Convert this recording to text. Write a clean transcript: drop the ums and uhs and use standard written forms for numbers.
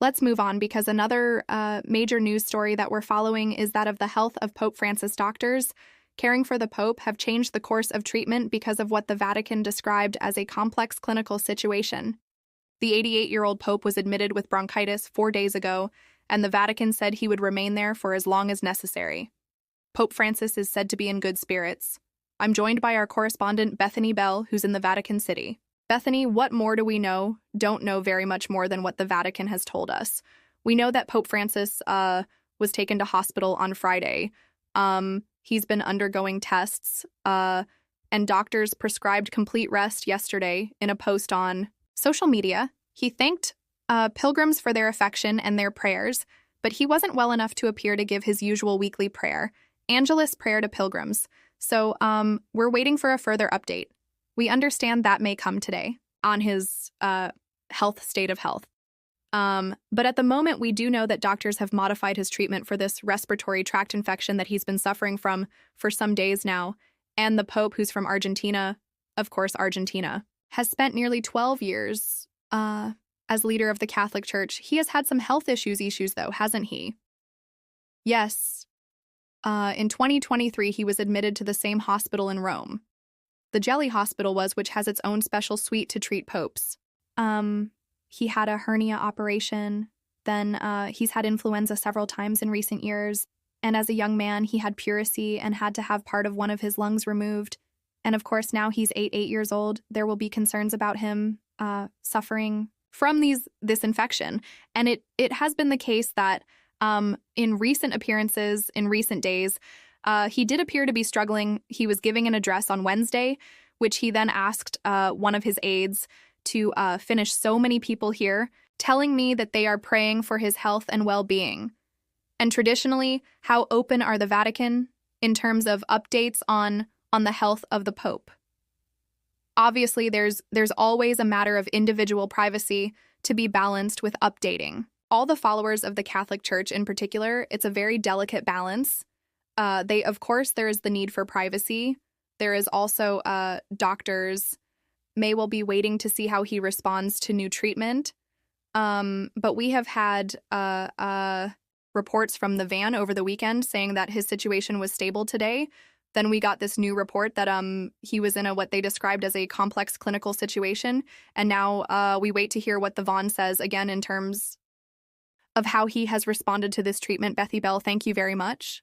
Let's move on because another major news story that we're following is that of the health of Pope Francis. Doctors caring for the Pope have changed the course of treatment because of what the Vatican described as a complex clinical situation. The 88-year-old Pope was admitted with bronchitis 4 days ago, and the Vatican said he would remain there for as long as necessary. Pope Francis is said to be in good spirits. I'm joined by our correspondent Bethany Bell, who's in the Vatican City. Bethany, what more do we know? Don't know very much more than what the Vatican has told us. We know that Pope Francis was taken to hospital on Friday. He's been undergoing tests, and doctors prescribed complete rest yesterday in a post on social media. He thanked pilgrims for their affection and their prayers, but he wasn't well enough to appear to give his usual weekly prayer, Angelus prayer to pilgrims. So we're waiting for a further update. We understand that may come today on his state of health. But at the moment, we do know that doctors have modified his treatment for this respiratory tract infection that he's been suffering from for some days now. And the Pope, who's from Argentina, of course, Argentina, has spent nearly 12 years as leader of the Catholic Church. He has had some health issues though, hasn't he? Yes. In 2023, he was admitted to the same hospital in Rome. The Gemelli hospital which has its own special suite to treat popes. He had a hernia operation. Then he's had influenza several times in recent years. And as a young man, he had pleurisy and had to have part of one of his lungs removed. And of course, now he's 8 years old. There will be concerns about him suffering from this infection. And it has been the case that in recent appearances, in recent days, he did appear to be struggling. He was giving an address on Wednesday, which he then asked one of his aides to finish. So many people here telling me that they are praying for his health and well-being. And traditionally, how open are the Vatican in terms of updates on the health of the Pope? Obviously, there's always a matter of individual privacy to be balanced with updating. All the followers of the Catholic Church in particular, it's a very delicate balance. Of course, there is the need for privacy. There is also doctors may well be waiting to see how he responds to new treatment. But we have had reports from the van over the weekend saying that his situation was stable today. Then we got this new report that he was in what they described as a complex clinical situation. And now we wait to hear what the van says again in terms of how he has responded to this treatment. Bethy Bell, thank you very much.